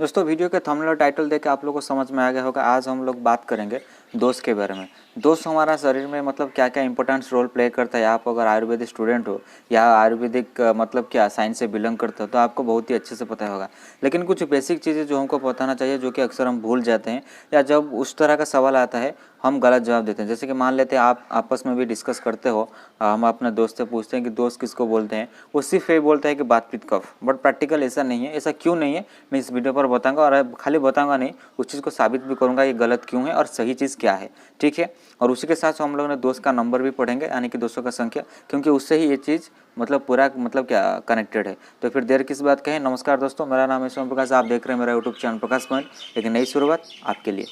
दोस्तों वीडियो के थंबनेल और टाइटल देख के आप लोगों को समझ में आ गया होगा। आज हम लोग बात करेंगे दोस्त के बारे में। दोस्त हमारा शरीर में मतलब क्या क्या इंपॉर्टेंस रोल प्ले करता है। आप अगर आयुर्वेदिक स्टूडेंट हो या आयुर्वेदिक मतलब क्या साइंस से बिलोंग करते हो तो आपको बहुत ही अच्छे से पता होगा। लेकिन कुछ बेसिक चीज़ें जो हमको बताना चाहिए, जो कि अक्सर हम भूल जाते हैं, या जब उस तरह का सवाल आता है हम गलत जवाब देते हैं। जैसे कि मान लेते हैं आप आपस में भी डिस्कस करते हो, हम अपने दोस्त से पूछते हैं कि दोस्त किसको बोलते हैं, वो सिर्फ ये बोलता है कि बात पीत कफ। बट प्रैक्टिकल ऐसा नहीं है। ऐसा क्यों नहीं है मैं इस वीडियो पर बताऊंगा, और खाली बताऊंगा नहीं, उस चीज़ को साबित भी करूंगा ये गलत क्यों है और सही चीज़ क्या है। ठीक है। और उसी के साथ हम लोग ने दोस्त का नंबर भी पढ़ेंगे, यानी कि दोस्तों का संख्या, क्योंकि उससे ही ये चीज़ मतलब पूरा मतलब क्या कनेक्टेड है। तो फिर देर किस बात कहें। नमस्कार दोस्तों, मेरा नाम है सोम प्रकाश, आप देख रहे हैं मेरा यूट्यूब चैनल प्रकाश पॉइंट। एक नई शुरुआत आपके लिए।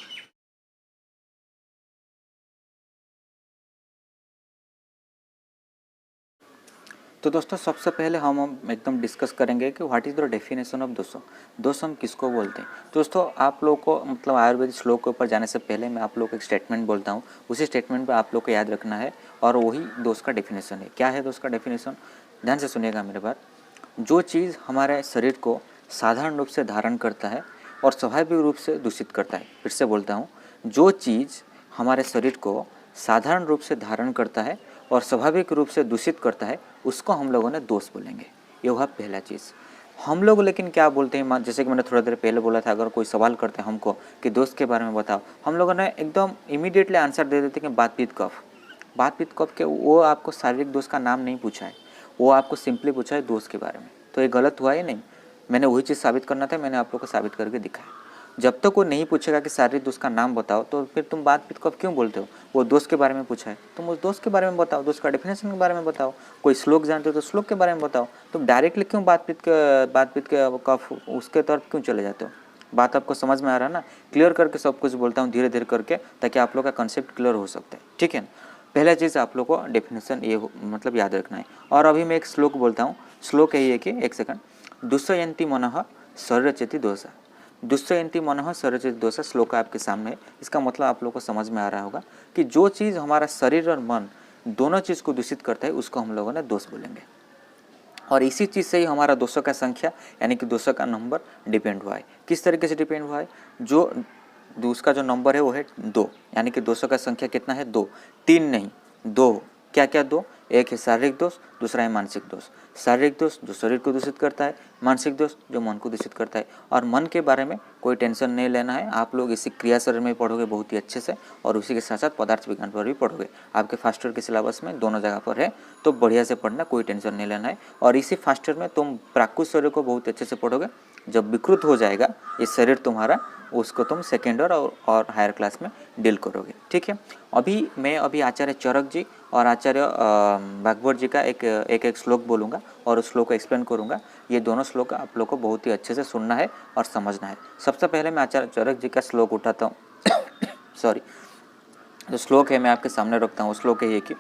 तो दोस्तों सबसे पहले हम एकदम डिस्कस करेंगे कि what is the definition of दोस्त। दोस्त हम किसको बोलते हैं। दोस्तों आप लोगों को मतलब आयुर्वेदिक श्लोक के ऊपर जाने से पहले मैं आप लोग को एक स्टेटमेंट बोलता हूँ, उसी स्टेटमेंट पर आप लोग को याद रखना है, और वही दोस्त का डेफिनेशन है। क्या है दोस्त का डेफिनेशन, ध्यान से सुनिएगा मेरे बात। जो चीज़ हमारे शरीर को साधारण रूप से धारण करता है और स्वाभाविक रूप से दूषित करता है। फिर से बोलता हूँ, जो चीज़ हमारे शरीर को साधारण रूप से धारण करता है और स्वाभाविक रूप से दूषित करता है, उसको हम लोगों ने दोष बोलेंगे। ये हुआ पहला चीज़। हम लोग लेकिन क्या बोलते हैं, जैसे कि मैंने थोड़ा देर पहले बोला था, अगर कोई सवाल करते हैं हमको कि दोस्त के बारे में बताओ, हम लोगों ने एकदम इमीडिएटली आंसर दे देते हैं कि बात पीत कफ। बात पीत कफ के वो आपको शारीरिक दोष का नाम नहीं पूछा है, वो आपको सिंपली पूछा है दोस्त के बारे में। तो ये गलत हुआ है नहीं। मैंने वही चीज़ साबित करना था, मैंने आप लोग को साबित करके दिखाया। जब तक वो नहीं पूछेगा कि शारीरिक दोस्त का नाम बताओ, तो फिर तुम बात पीत कफ क्यों बोलते हो। वो दोस्त के बारे में पूछा है, तुम उस दोस्त के बारे में बताओ, दोस्त का डेफिनेशन के बारे में बताओ। कोई श्लोक जानते हो तो श्लोक के बारे में बताओ। तुम डायरेक्टली क्यों बात पीत के कफ उसके तरफ क्यों चले जाते हो। बात आपको समझ में आ रहा है ना। क्लियर करके सब कुछ बोलता हूँ, धीरे धीरे करके, ताकि आप लोग का कंसेप्ट क्लियर हो सकता है। ठीक है ना। पहला चीज़ आप लोग को डेफिनेशन ये मतलब याद रखना है। और अभी मैं एक श्लोक बोलता हूँ। श्लोक यही है कि एक सेकंड, दुष्यंती मनः शरीरचेति दोषा। दुष्यंती मनः शरीरचेति दोषा श्लोक आपके सामने है। इसका मतलब आप लोग को समझ में आ रहा होगा कि जो चीज़ हमारा शरीर और मन दोनों चीज़ को दूषित करता है, उसको हम लोगों ने दोष बोलेंगे। और इसी चीज़ से ही हमारा दोषों का संख्या यानी कि दोषों का नंबर डिपेंड हुआ है। किस तरीके से डिपेंड हुआ है, जो उसका जो नंबर है वो है 2, यानी कि दोषों का संख्या कितना है 2, 3 नहीं 2। क्या क्या 2, एक है शारीरिक दोष, दूसरा है मानसिक दोष। शारीरिक दोष जो शरीर को दूषित करता है, मानसिक दोष जो मन को दूषित करता है। और मन के बारे में कोई टेंशन नहीं लेना है, आप लोग इसी क्रिया शरीर में पढ़ोगे बहुत ही अच्छे से, और उसी के साथ साथ पदार्थ विज्ञान पर भी पढ़ोगे। आपके फर्स्ट ईयर के सिलेबस में दोनों जगह पर है, तो बढ़िया से पढ़ना, कोई टेंशन नहीं लेना है। और इसी फर्स्ट ईयर में तुम प्राकृत शरीर को बहुत अच्छे से पढ़ोगे। जब विकृत हो जाएगा ये शरीर तुम्हारा, उसको तुम सेकेंड और हायर क्लास में डील करोगे। ठीक है। मैं अभी आचार्य चरक जी और आचार्य भागवत जी का एक श्लोक बोलूँगा और उस श्लोक को एक्सप्लेन करूँगा। ये दोनों श्लोक आप लोग को बहुत ही अच्छे से सुनना है और समझना है। सबसे पहले मैं आचार्य चरक जी का श्लोक उठाता हूँ सॉरी, जो श्लोक है मैं आपके सामने रखता हूँ। श्लोक है ये कि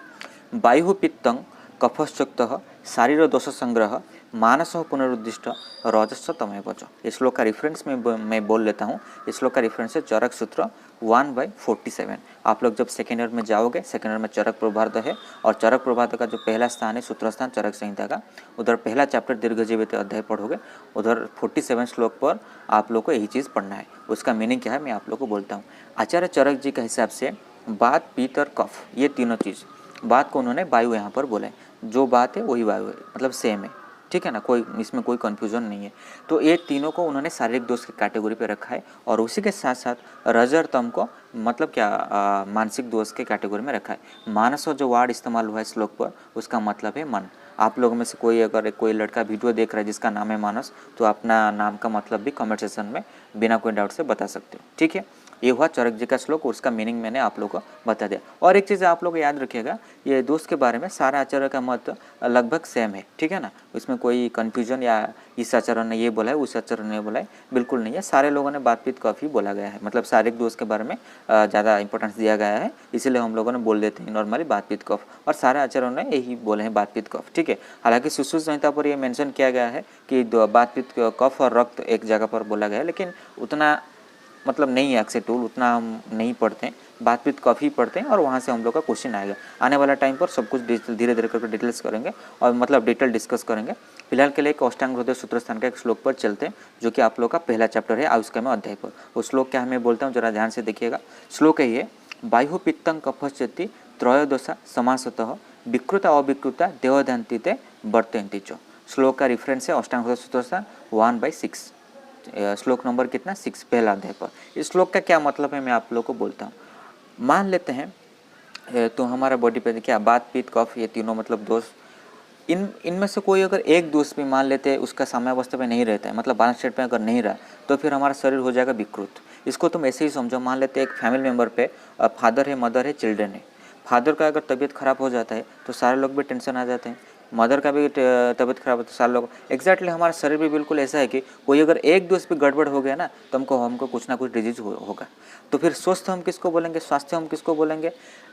वायु पित्तं कफश्चक्तः शारीर दोष संग्रह मानस पुनरुद्दिष्ट रजस्व तमय वच। इस श्लोक का रेफरेंस मैं बोल लेता हूँ। इस श्लोक का रेफरेंस है चरक सूत्र 1/47। आप लोग जब सेकेंड ईयर में जाओगे, सेकेंड ईयर में चरक प्रभार्थ है, और चरक प्रभार्थ का जो पहला स्थान है सूत्र स्थान चरक संहिता का, उधर पहला चैप्टर दीर्घजीवित अध्याय पढ़ोगे, उधर 47 श्लोक पर आप लोग को यही चीज़ पढ़ना है। उसका मीनिंग क्या है मैं आप लोग को बोलता हूँ। आचार्य चरक जी के हिसाब से बात, पीत और कफ, ये तीनों चीज़, बात को उन्होंने वायु यहाँ पर बोला है। जो बात है वही वायु है, मतलब सेम है। ठीक है ना, कोई इसमें कोई कन्फ्यूजन नहीं है। तो ये तीनों को उन्होंने शारीरिक दोष की कैटेगरी पे रखा है, और उसी के साथ साथ रज और तम को मतलब क्या मानसिक दोष के कैटेगरी में रखा है। मानस जो वर्ड इस्तेमाल हुआ है श्लोक पर, उसका मतलब है मन। आप लोगों में से कोई अगर कोई लड़का वीडियो देख रहा है जिसका नाम है मानस, तो अपना नाम का मतलब भी कमेंट सेक्शन में बिना कोई डाउट से बता सकते हो। ठीक है। ये हुआ चरक जी का श्लोक, उसका मीनिंग मैंने आप लोगों को बता दिया। और एक चीज़ आप लोग याद रखिएगा, ये दोस्त के बारे में सारा आचार्य का मत लगभग सेम है। ठीक है ना, इसमें कोई कन्फ्यूजन या इस आचार्य ने ये बोला है उस आचार्य ने बोला है, बिल्कुल नहीं है। सारे लोगों ने बात पीत काफ़ी बोला गया है, मतलब शारीरिक दोस्त के बारे में ज़्यादा इंपॉर्टेंस दिया गया है, इसीलिए हम लोगों ने बोल देते हैं नॉर्मली बात पीत कफ, और सारे आचार्यों ने यही बोले हैं बात पीत कफ। ठीक है। हालांकि सुश्रुत संहिता पर यह मेंशन किया गया है कि बात पीत कफ और रक्त एक जगह पर बोला गया है, लेकिन उतना मतलब नहीं है एक्सेल टूल, उतना हम नहीं पढ़ते हैं, बात पीत काफ़ी पढ़ते हैं और वहाँ से हम लोग का क्वेश्चन आएगा। आने वाला टाइम पर सब कुछ धीरे धीरे करके डिटेल्स करेंगे और मतलब डिटेल डिस्कस करेंगे। फिलहाल के लिए एक अष्टांग हृदय सूत्रस्थान का एक श्लोक पर चलते हैं, जो कि आप लोग का पहला चैप्टर है आयुष्काम अध्याय पर। वो श्लोक क्या मैं बोलता हूँ, जरा ध्यान से देखिएगा। श्लोक है ये, बाह्य पित्तं कफश्चेति त्रयोदशा समासतः विकृता अविकृता देवदान्तिते वर्तन्ति च। श्लोक का रेफरेंस है अष्टांग हृदय सूत्रस्थान 1/6, श्लोक नंबर कितना 6, पहला अध्याय पर। इस श्लोक का क्या मतलब है मैं आप लोग को बोलता हूँ। मान लेते हैं तो हमारा बॉडी पे क्या बात पित्त कफ ये तीनों मतलब दोष, इनमें से कोई अगर एक दोष भी मान लेते हैं उसका साम्यावस्था पे नहीं रहता है, मतलब बैलेंस स्टेट पे अगर नहीं रहा, तो फिर हमारा शरीर हो जाएगा विकृत। इसको तुम ऐसे ही समझो, मान लेते हैं एक फैमिली मेम्बर पे फादर है, मदर है, चिल्ड्रन है। फादर का अगर तबीयत खराब हो जाता है तो सारे लोग भी टेंशन आ जाते हैं, मदर का भी तबीयत खराब होता है सारे लोग। एग्जैक्टली हमारा शरीर भी बिल्कुल ऐसा है कि कोई अगर एक दोष भी गड़बड़ हो गया ना तो हमको कुछ ना कुछ डिजीज होगा। तो फिर स्वस्थ हम किसको बोलेंगे, स्वास्थ्य हम किसको बोलेंगे।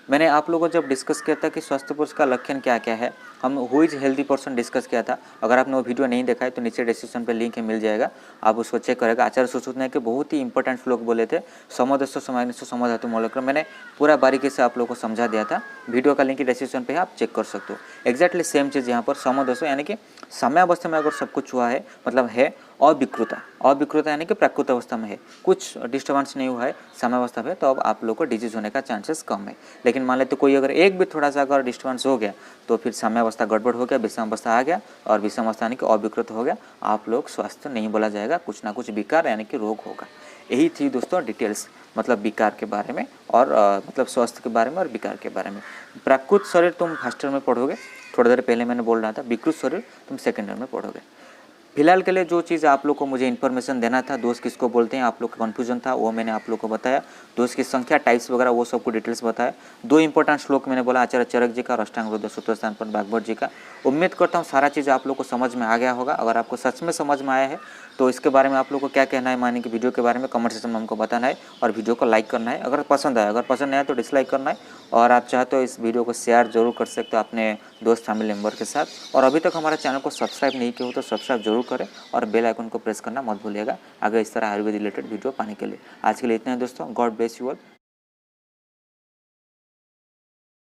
मैंने आप लोगों को जब डिस्कस किया था कि स्वस्थ पुरुष का लक्षण क्या क्या है, हम who is healthy person discuss किया था। अगर आपने वो वीडियो नहीं देखा है तो नीचे डिस्क्रिप्शन पे लिंक है, मिल जाएगा, आप उसको चेक करेगा। आचार्य सुश्रुत ने के बहुत ही इंपॉर्टेंट श्लोक बोले थे, समदस्व समानस्व समधातु मूलक्रम। मैंने पूरा बारीकी से आप लोगों को समझा दिया था, वीडियो का लिंक डिस्क्रिप्शन पे आप चेक कर सकते हो। एक्जैक्टली सेम चीज़ यहाँ पर समदस्व यानी कि साम्यावस्था में अगर सब कुछ हुआ है, मतलब है अविकृता, अविकृता यानी कि प्राकृत अवस्था में है, कुछ डिस्टर्बेंस नहीं हुआ है साम्यावस्था में, तो अब आप लोग को डिजीज होने का चांसेस कम है। लेकिन मान लेते कोई अगर एक भी थोड़ा सा अगर डिस्टर्बेंस हो गया तो फिर साम्यावस्था गड़बड़ हो गया, विषमावस्था आ गया, और विषमावस्था यानी कि अविकृत हो गया, आप लोग स्वस्थ नहीं बोला जाएगा, कुछ ना कुछ विकार यानी कि रोग होगा। यही थी दोस्तों डिटेल्स, मतलब विकार के बारे में और मतलब स्वास्थ्य के बारे में और विकार के बारे में। प्राकृत शरीर तुम फर्स्ट ईयर में पढ़ोगे, थोड़ी देर पहले मैंने बोल रहा था, विकृत शरीर तुम सेकेंड ईयर में पढ़ोगे। फिलहाल के लिए जो चीज़ आप लोग को मुझे इन्फॉर्मेशन देना था, दोष किसको बोलते हैं, आप लोग का कन्फ्यूजन था, वो मैंने आप लोग को बताया। दोष की संख्या, टाइप्स वगैरह वो सबको डिटेल्स बताया। दो इंपॉर्टेंट श्लोक मैंने बोला, आचार्य चरक जी का और अष्टांग हृदय सूत्रस्थान पर भागवत जी का। उम्मीद करता हूँ सारा चीज़ आप लोग को समझ में आ गया होगा। अगर आपको सच में समझ में आया है तो इसके बारे में आप लोग को क्या कहना है, मानिए कि वीडियो के बारे में कमेंट सेक्शन में हमको बताना है और वीडियो को लाइक करना है अगर पसंद आया। अगर पसंद नहीं आया तो डिसलाइक करना है, और आप चाहते हो इस वीडियो को शेयर जरूर कर सकते हो अपने दोस्त फैमिली मेम्बर के साथ। और अभी तक हमारे चैनल को सब्सक्राइब नहीं किया हो तो सब्सक्राइब जरूर करें और बेल आइकन को प्रेस करना मत भूलिएगा आगे इस तरह आयुर्वेद रिलेटेड वीडियो पाने के लिए। आज के लिए इतना है दोस्तों, गॉड ब्लेस यू ऑल।